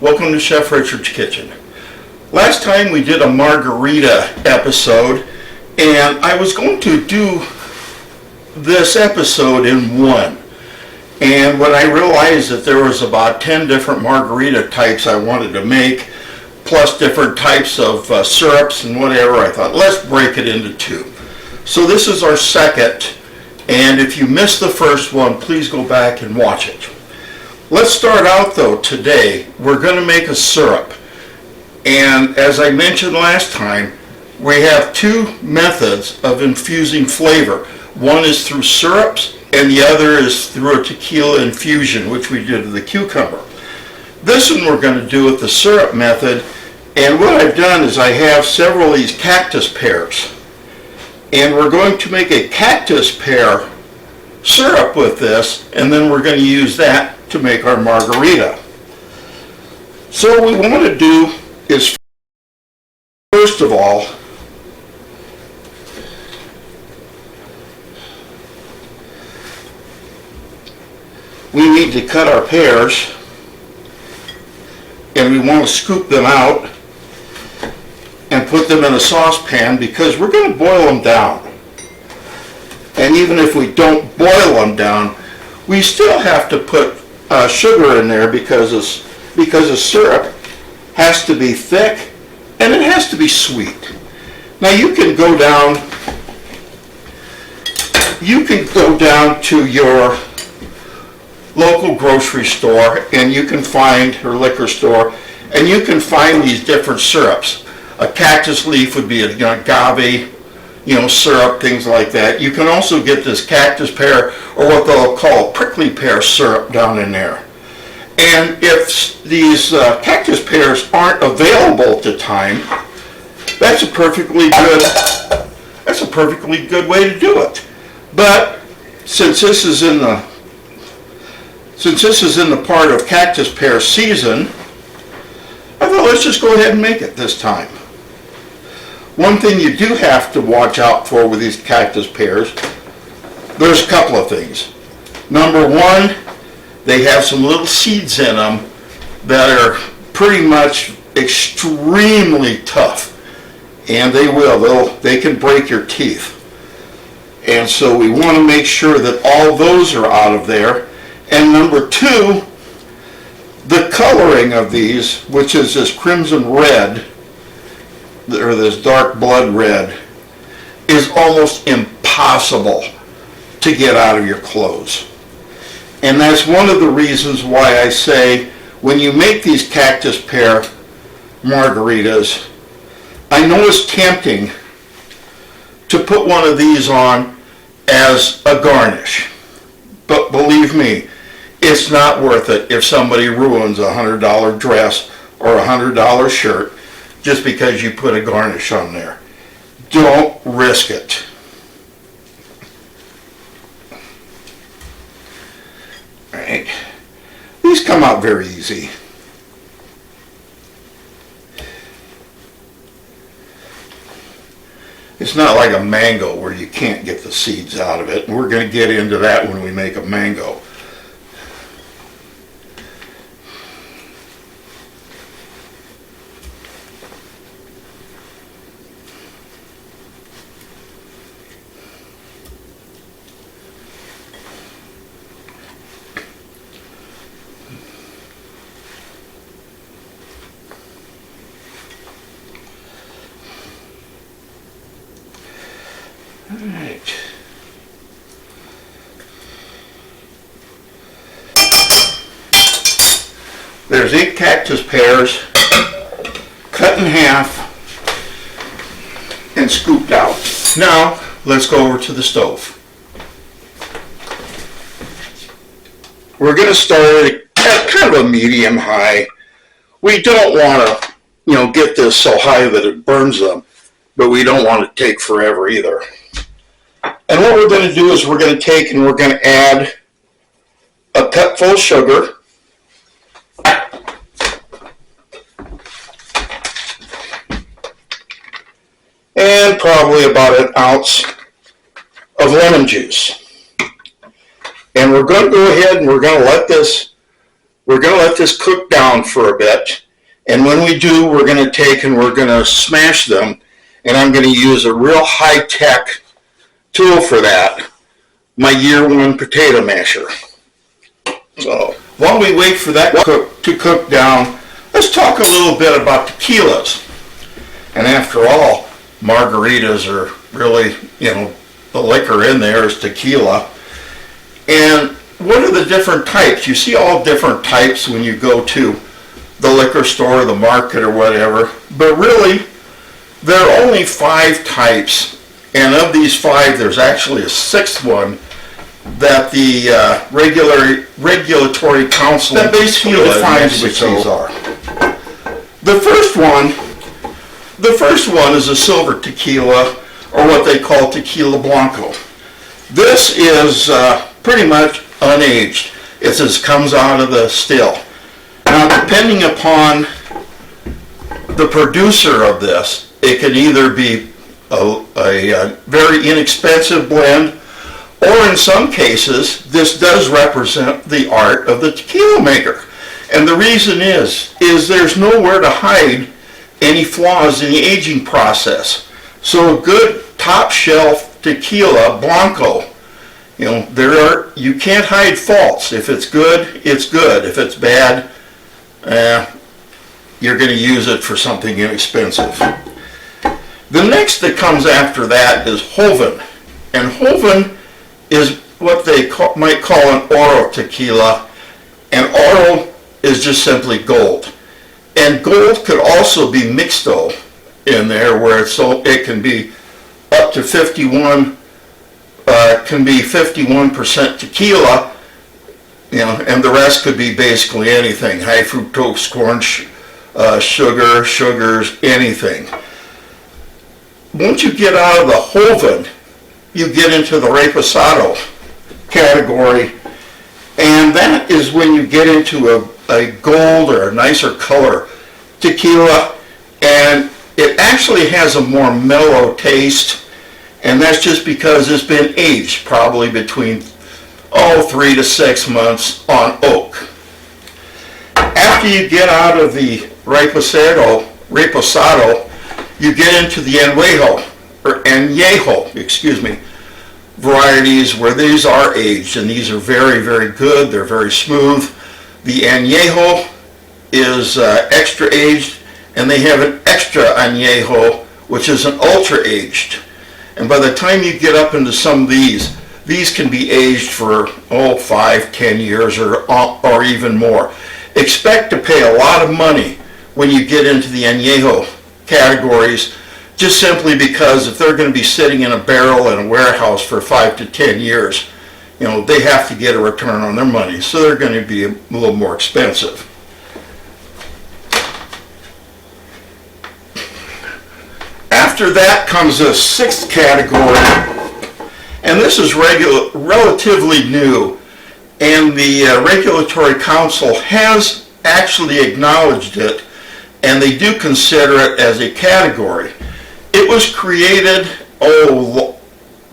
Welcome to Chef Richard's Kitchen. Last time we did a margarita episode, and I was going to do this episode in one. And when I realized that there was about 10 different margarita types I wanted to make, plus different types of syrups and whatever, I thought, let's break it into two. So this is our second, and if you missed the first one, please go back and watch it. Let's start out though today. We're going to make a syrup. And as I mentioned last time, we have two methods of infusing flavor. One is through syrups, and the other is through a tequila infusion, which we did with the cucumber. This one we're going to do with the syrup method, and what I've done is I have several of these cactus pears. And we're going to make a cactus pear syrup with this, and then we're going to use that to make our margarita. So what we want to do is, first of all, we need to cut our pears, and we want to scoop them out and put them in a saucepan because we're going to boil them down. And even if we don't boil them down, we still have to put sugar in there because the syrup has to be thick and it has to be sweet. Now you can go down to your local grocery store and you can find, or liquor store, and you can find these different syrups. A cactus leaf would be an agave, syrup, things like that. You can also get this cactus pear, or what they'll call prickly pear syrup, down in there. And if these cactus pears aren't available at the time, that's a perfectly good way to do it. But since this is in the part of cactus pear season, I thought let's just go ahead and make it this time. One thing you do have to watch out for with these cactus pears, there's a couple of things. Number one, they have some little seeds in them that are pretty much extremely tough, and they can break your teeth. And so we want to make sure that all those are out of there. And number two, the coloring of these, which is this crimson red, or this dark blood red, is almost impossible to get out of your clothes. And that's one of the reasons why I say when you make these cactus pear margaritas, I know it's tempting to put one of these on as a garnish, but believe me, it's not worth it if somebody ruins a $100 dress or a $100 shirt just because you put a garnish on there. Don't risk it. All right. These come out very easy. It's not like a mango where you can't get the seeds out of it. We're going to get into that when we make a mango. All right. There's 8 cactus pears cut in half and scooped out. Now let's go over to the stove. We're going to start at kind of a medium high. We don't want to, get this so high that it burns them, but we don't want it to take forever either. And what we're going to do is we're going to add a cupful of sugar, and probably about an ounce of lemon juice. And we're going to go ahead and we're going to let this We're going to let this cook down for a bit. And when we do, we're going to take and we're going to smash them. And I'm going to use a real high-tech tool for that, my year one potato masher. So while we wait for that to cook down, let's talk a little bit about tequilas. And after all, margaritas are really, the liquor in there is tequila. And what are the different types? You see all different types when you go to the liquor store or the market or whatever, but really there are only 5 types, and of these 5 there's actually a 6th one that the regulatory council that basically defines which these are. The first one is a silver tequila, or what they call tequila blanco. This is pretty much unaged. It just comes out of the still. Now, depending upon the producer of this, it can either be a very inexpensive blend, or in some cases, this does represent the art of the tequila maker. And the reason is there's nowhere to hide any flaws in the aging process. So a good top shelf tequila blanco, you can't hide faults. If it's good, it's good. If it's bad, you're going to use it for something inexpensive. The next that comes after that is Joven. And Joven is what they might call an oro tequila. And oro is just simply gold. And gold could also be mixto in there, where it can be up to 51% tequila, and the rest could be basically anything, high fructose corn sugars, anything. Once you get out of the Joven, you get into the reposado category, and that is when you get into a gold or a nicer color tequila, and it actually has a more mellow taste, and that's just because it's been aged probably between 3 to 6 months on oak. After you get out of the reposado, you get into the añejo, varieties where these are aged, and these are very, very good. They're very smooth. The añejo is extra aged, and they have an extra añejo, which is an ultra aged. And by the time you get up into some of these can be aged for 5-10 years or even more. Expect to pay a lot of money when you get into the añejo categories, just simply because if they're going to be sitting in a barrel in a warehouse for 5 to 10 years, they have to get a return on their money, so they're going to be a little more expensive. After that comes a 6th category, and this is relatively new, and the Regulatory Council has actually acknowledged it, and they do consider it as a category. It was created,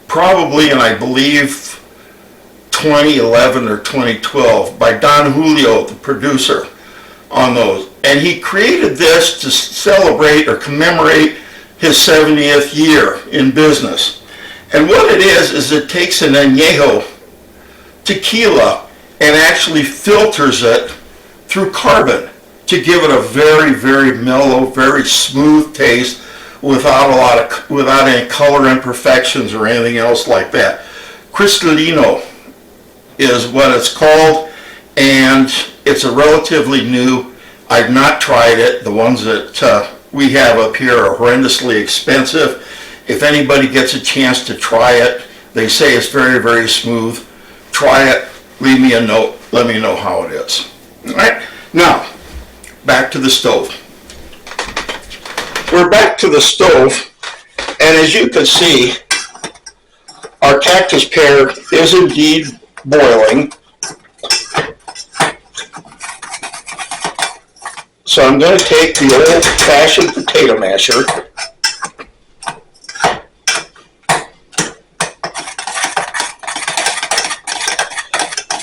probably, and I believe 2011 or 2012, by Don Julio, the producer, on those. And he created this to celebrate or commemorate his 70th year in business. And what it is it takes an añejo tequila and actually filters it through carbon to give it a very, very mellow, very smooth taste without any color imperfections or anything else like that. Cristalino is what it's called, and it's a relatively new. I've not tried it. The ones that we have up here are horrendously expensive. If anybody gets a chance to try it, they say it's very, very smooth. Try it, leave me a note, let me know how it is. All right, now, back to the stove. We're back to the stove, and as you can see, our cactus pear is indeed boiling. So I'm going to take the old-fashioned potato masher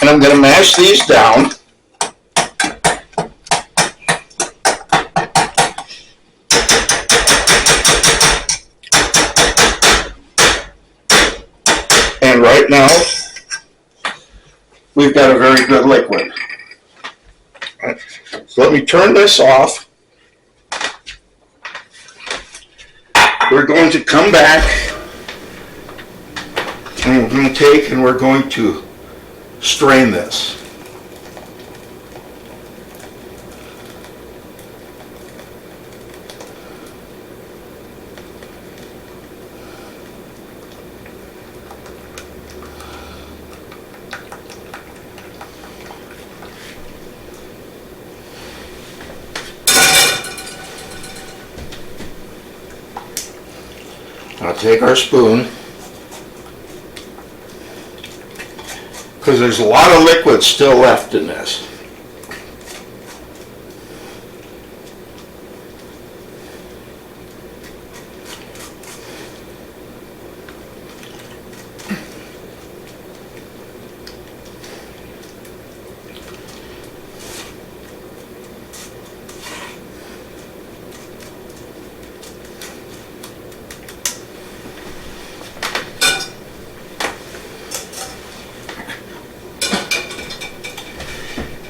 and I'm going to mash these down. right now, we've got a very good liquid. Right. So let me turn this off. We're going to come back and we're going to take and we're going to strain this. Now take our spoon, because there's a lot of liquid still left in this.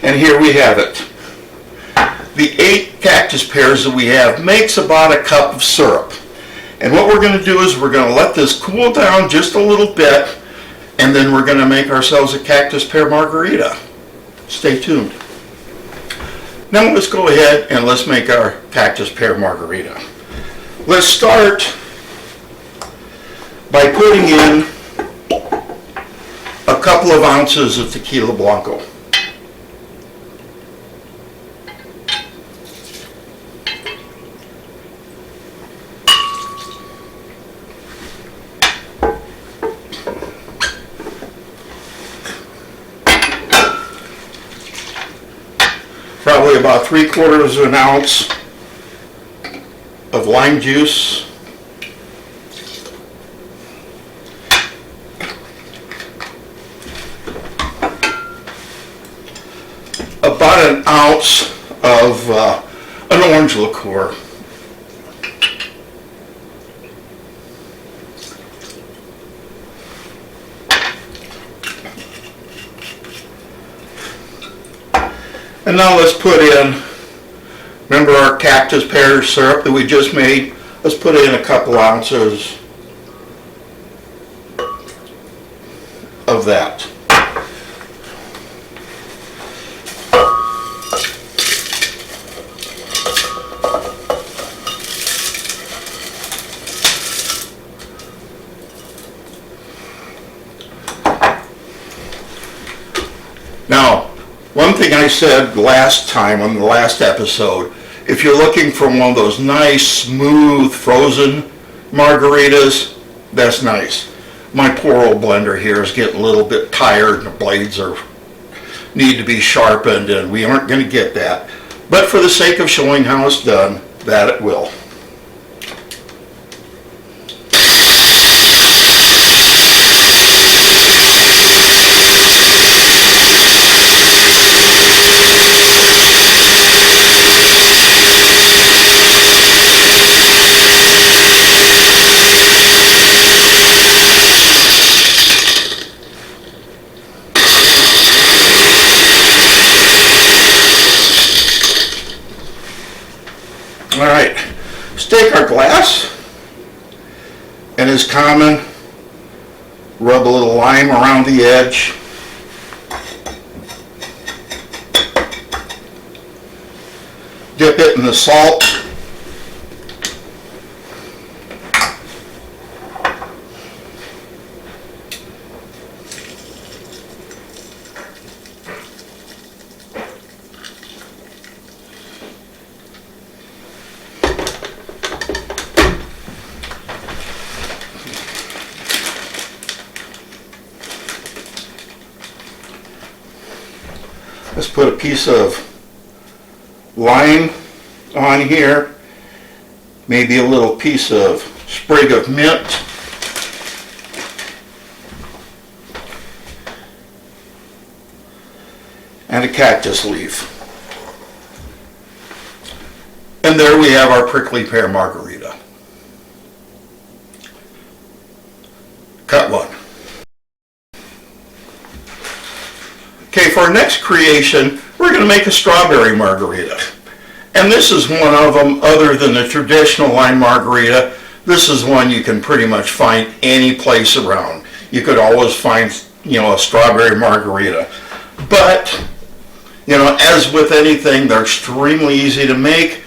And here we have it. The 8 cactus pears that we have makes about a cup of syrup. And what we're going to do is we're going to let this cool down just a little bit, and then we're going to make ourselves a cactus pear margarita. Stay tuned. Now let's go ahead and let's make our cactus pear margarita. Let's start by putting in a couple of ounces of tequila blanco. Probably about 3/4 of an ounce of lime juice. About an ounce of an orange liqueur. And now let's put in, remember our cactus pear syrup that we just made? Let's put in a couple ounces of that. Now, one thing I said last time on the last episode, if you're looking for one of those nice, smooth, frozen margaritas, that's nice. My poor old blender here is getting a little bit tired and the blades need to be sharpened, and we aren't going to get that. But for the sake of showing how it's done, that it will. All right, let's take our glass, and as common, rub a little lime around the edge. Dip it in the salt. Let's put a piece of lime on here, maybe a little piece of sprig of mint, and a cactus leaf. And there we have our prickly pear margarita. Cut one. Okay, for our next creation, we're going to make a strawberry margarita. And this is one of them, other than the traditional lime margarita. This is one you can pretty much find any place around. You could always find, a strawberry margarita. But, as with anything, they're extremely easy to make.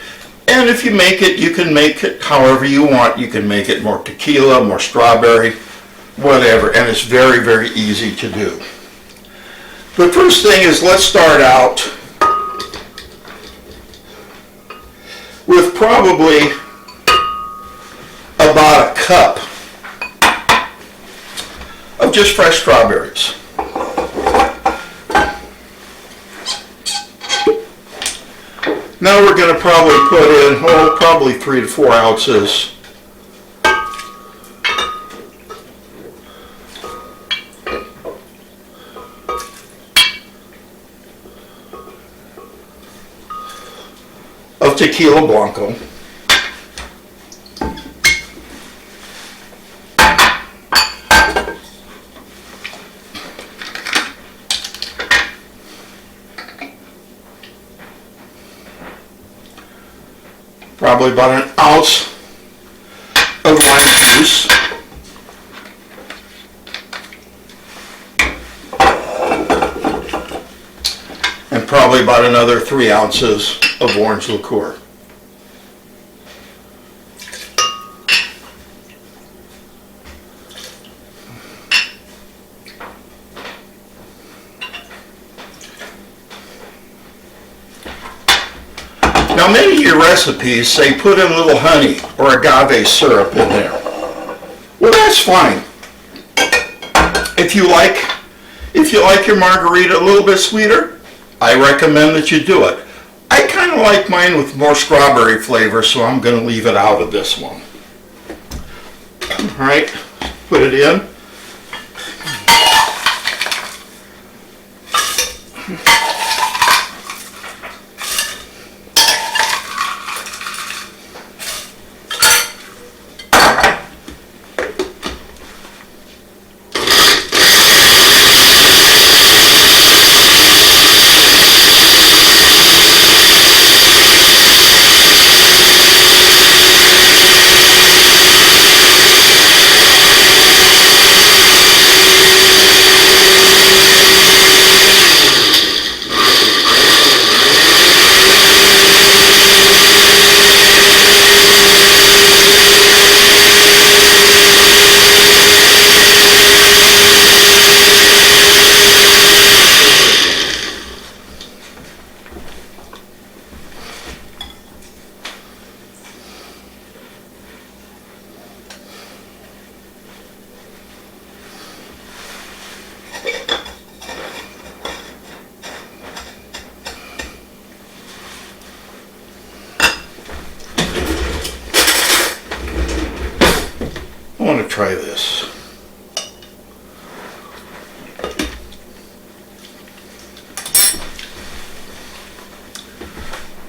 And if you make it, you can make it however you want. You can make it more tequila, more strawberry, whatever. And it's very, very easy to do. The first thing is, let's start out with probably about a cup of just fresh strawberries. Now we're going to probably put in, probably 3 to 4 ounces of Tequila Blanco. Probably about an ounce of lime juice. And probably about another 3 ounces of orange liqueur. Now, many of your recipes say put in a little honey or agave syrup in there. Well, that's fine. If you like your margarita a little bit sweeter, I recommend that you do it. I kind of like mine with more strawberry flavor, so I'm going to leave it out of this one. All right, put it in. I want to try this.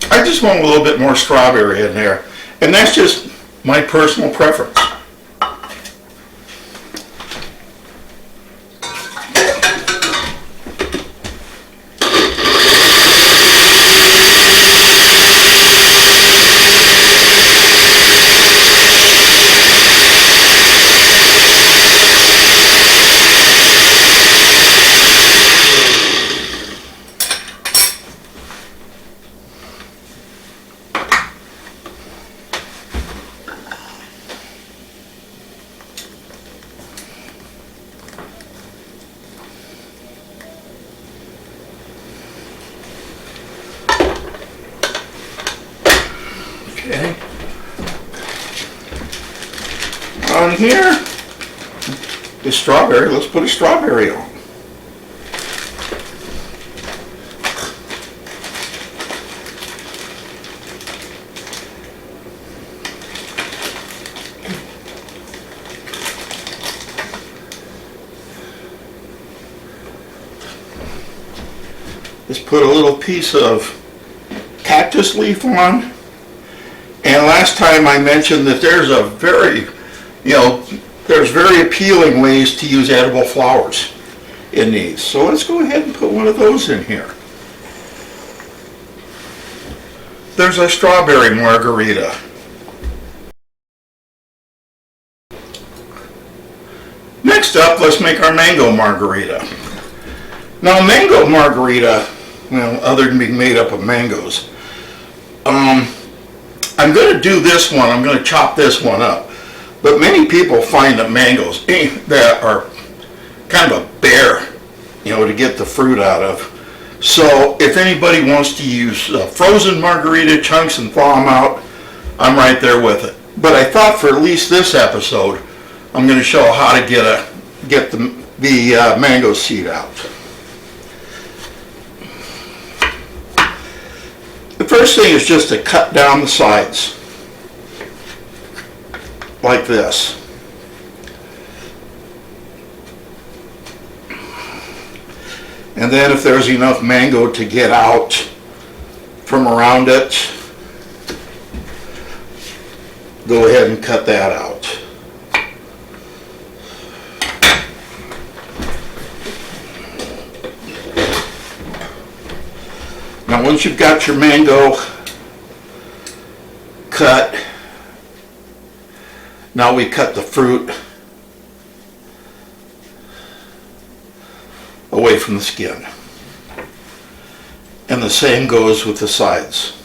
I just want a little bit more strawberry in there, and that's just my personal preference. Okay. On here, the strawberry, let's put a strawberry on. Just put a little piece of cactus leaf on. And last time I mentioned that there's a very, there's very appealing ways to use edible flowers. in these. So let's go ahead and put one of those in here. There's our strawberry margarita. Next up, let's make our mango margarita. Now, mango margarita, well, other than being made up of mangoes, I'm going to do this one. I'm going to chop this one up. But many people find that mangoes that are kind of a bear, to get the fruit out of. So if anybody wants to use frozen margarita chunks and thaw them out, I'm right there with it. But I thought for at least this episode, I'm going to show how to get the mango seed out. The first thing is just to cut down the sides like this. And then if there's enough mango to get out from around it, go ahead and cut that out. Now once you've got your mango cut, now we cut the fruit away from the skin. And the same goes with the sides.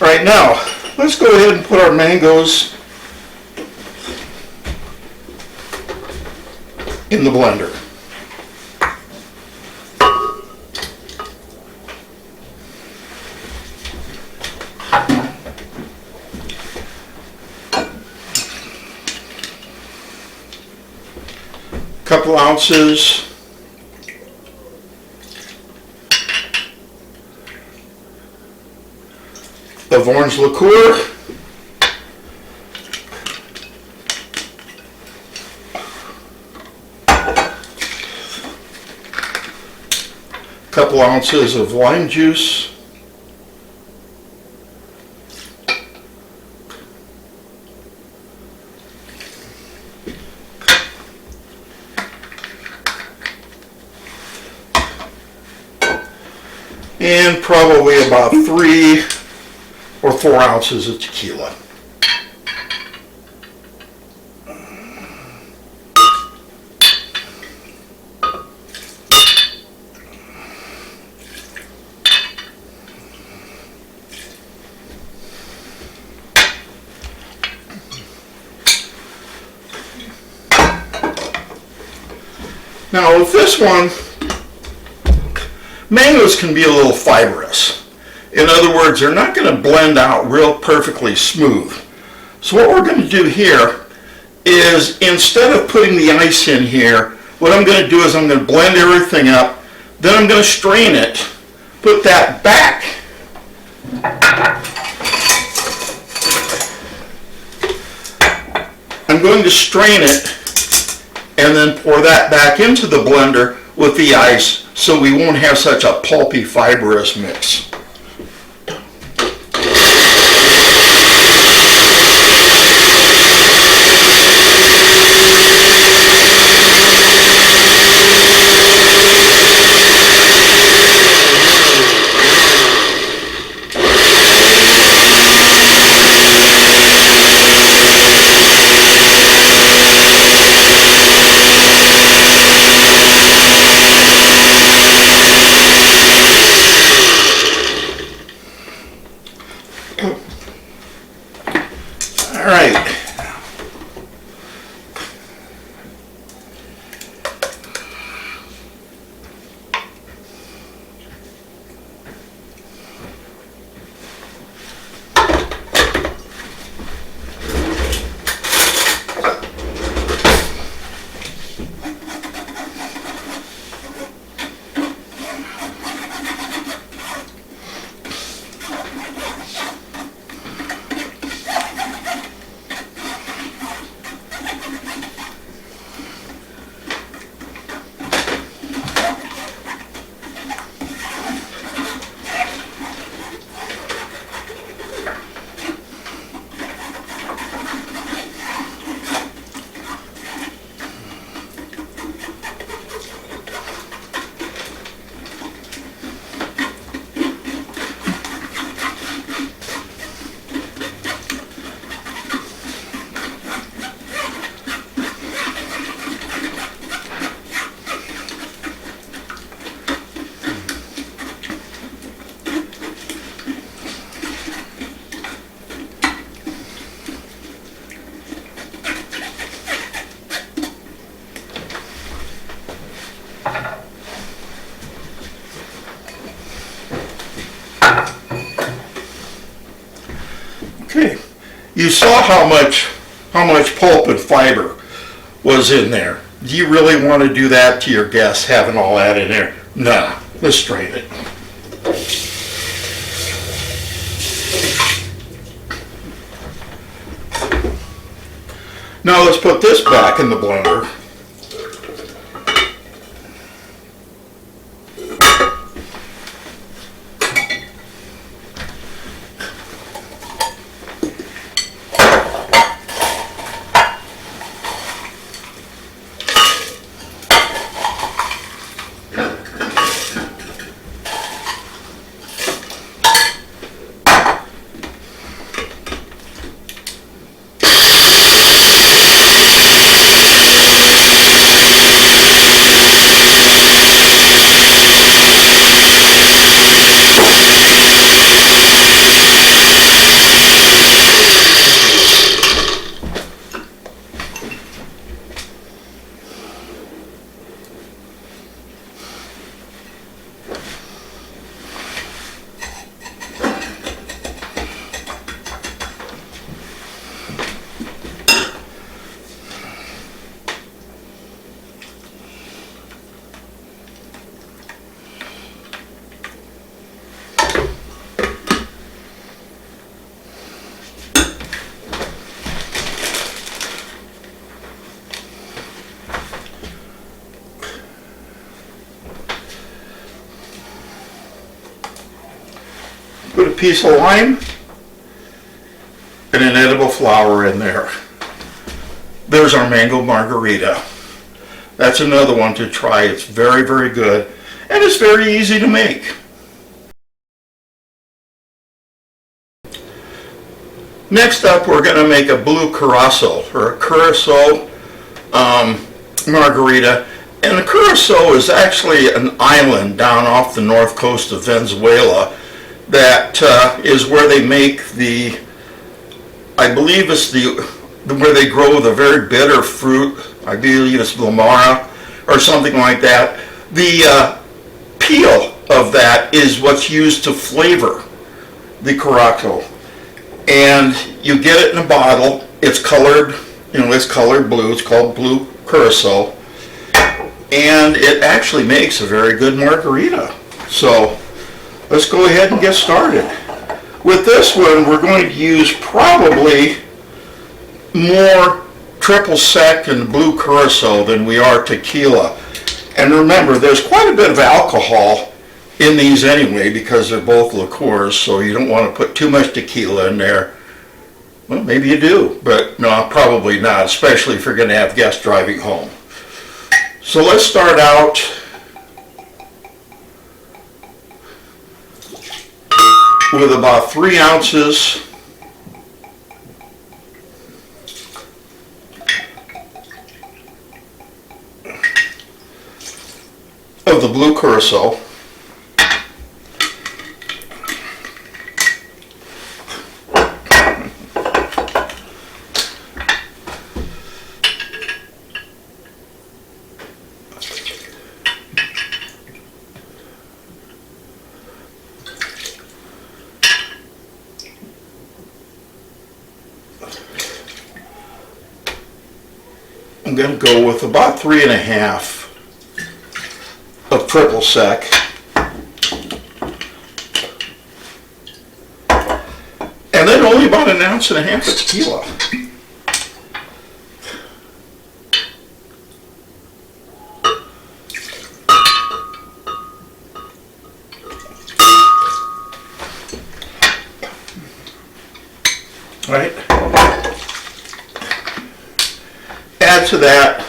Right now, let's go ahead and put our mangoes in the blender. Couple ounces of orange liqueur, couple ounces of lime juice, and probably about 3 or 4 ounces of tequila. Now with this one, mangoes can be a little fibrous. In other words, they're not going to blend out real perfectly smooth. So what we're going to do here is, instead of putting the ice in here, what I'm going to do is I'm going to blend everything up, then I'm going to strain it, put that back I'm going to strain it and then pour that back into the blender with the ice so we won't have such a pulpy, fibrous mix. All right. Okay, you saw how much pulp and fiber was in there. Do you really want to do that to your guests, having all that in there? Nah, let's strain it. Now let's put this back in the blender. Put a piece of lime and an edible flower in there. There's our mango margarita. That's another one to try. It's very, very good, and it's very easy to make. Next up, we're going to make a blue curacao, or a curacao margarita. And the Curacao is actually an island down off the north coast of Venezuela that is where they make the, I believe it's where they grow the very bitter fruit. I believe it's Lamara or something like that. The peel of that is what's used to flavor the Curacao. And you get it in a bottle. It's colored, it's colored blue. It's called blue Curacao. And it actually makes a very good margarita. So let's go ahead and get started. With this one, we're going to use probably more triple sec and blue curacao than we are tequila. And remember, there's quite a bit of alcohol in these anyway because they're both liqueurs, so you don't want to put too much tequila in there. Well, maybe you do, but no, probably not, especially if you're going to have guests driving home. So let's start out with about 3 ounces of the blue curacao. I'm going to go with about 3.5 of triple sec. And then only about 1.5 ounces of tequila. All right. Add to that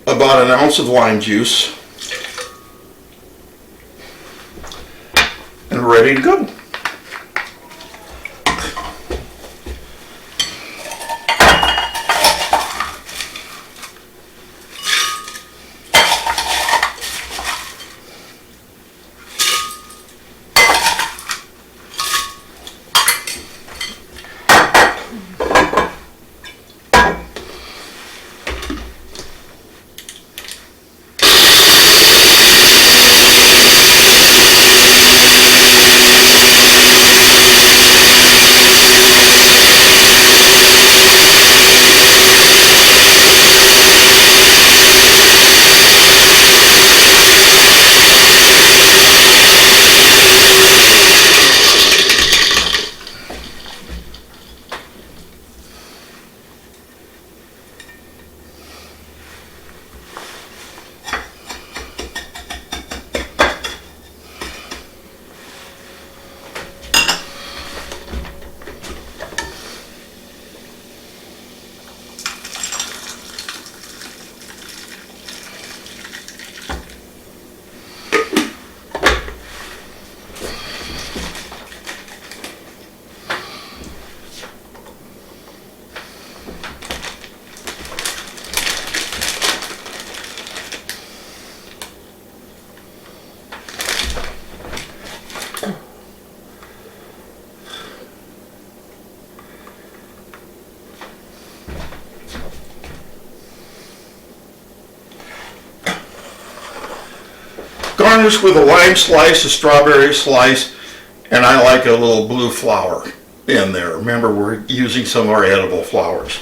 about 1 ounce of lime juice, and we're ready to go. Garnish with a lime slice, a strawberry slice, and I like a little blue flower in there. Remember, we're using some of our edible flowers.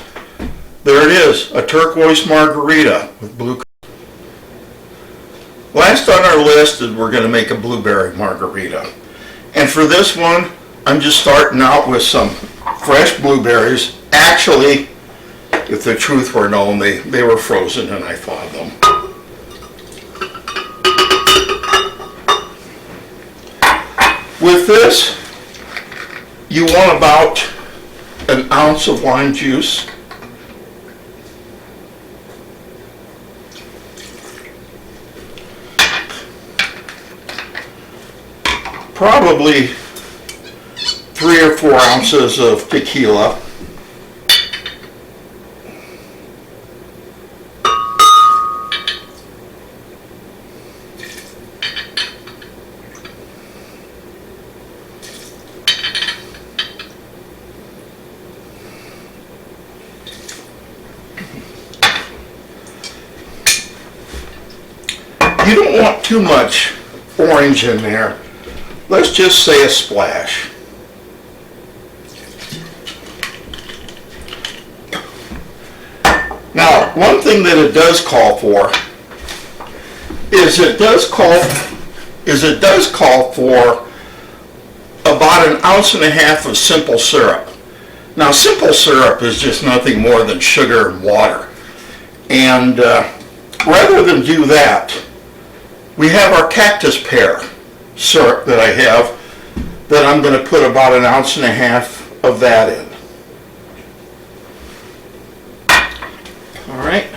There it is, a turquoise margarita with blue. Last on our list is we're going to make a blueberry margarita. And for this one, I'm just starting out with some fresh blueberries. Actually, if the truth were known, they were frozen and I thawed them. With this, you want about 1 ounce of lime juice. Probably 3 or 4 ounces of tequila. You don't want too much orange in there. Let's just say a splash. Now, one thing that it does call for is it does call for about 1.5 ounces of simple syrup. Now, simple syrup is just nothing more than sugar and water. And rather than do that, we have our cactus pear syrup that I have that I'm going to put about 1.5 ounces of that in. All right.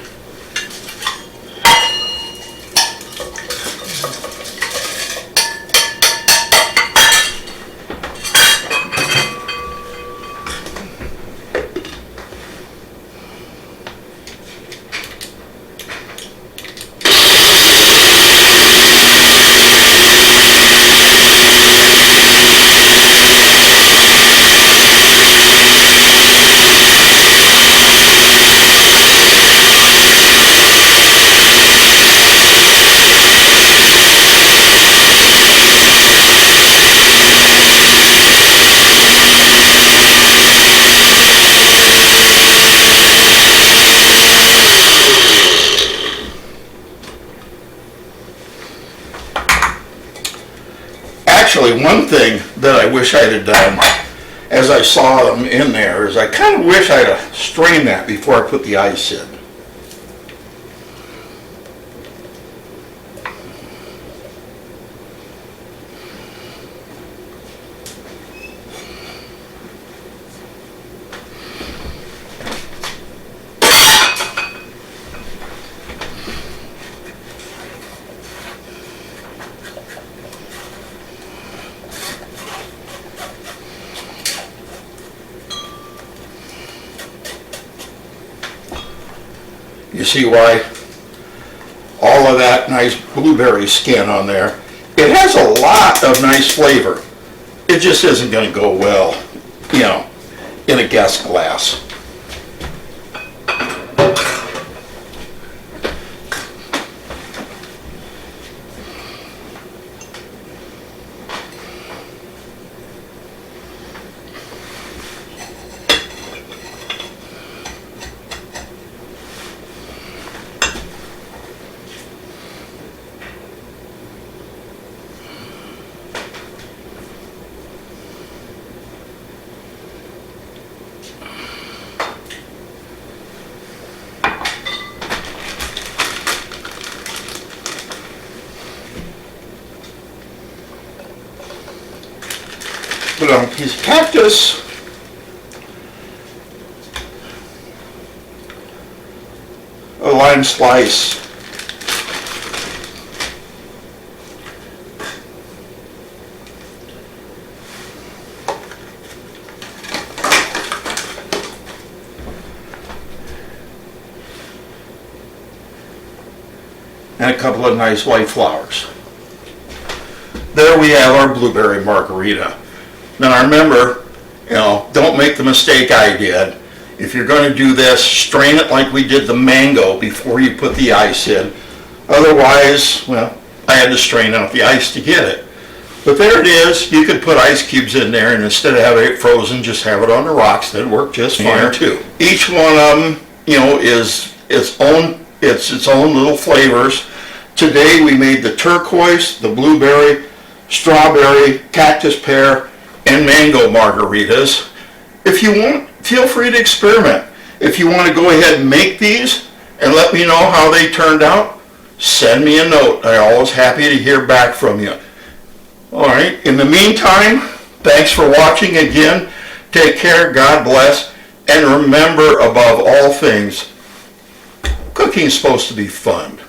Actually, one thing that I wish I'd have done as I saw them in there is I kind of wish I'd have strained that before I put the ice in. You see why? All of that nice blueberry skin on there. It has a lot of nice flavor. It just isn't going to go well, you know, in a guest glass. Put on a piece of cactus. A lime slice. And a couple of nice white flowers. There we have our blueberry margarita. Now remember, you know, don't make the mistake I did. If you're going to do this, strain it like we did the mango before you put the ice in. Otherwise, well, I had to strain out the ice to get it. But there it is. You could put ice cubes in there, and instead of having it frozen, just have it on the rocks. That'd work just fine too. Each one of them, you know, is its own little flavors. Today we made the turquoise, the blueberry, strawberry, cactus pear, and mango margaritas. If you want, feel free to experiment. If you want to go ahead and make these and let me know how they turned out, send me a note. I'm always happy to hear back from you. All right, in the meantime, thanks for watching again. Take care, God bless, and remember above all things, cooking is supposed to be fun.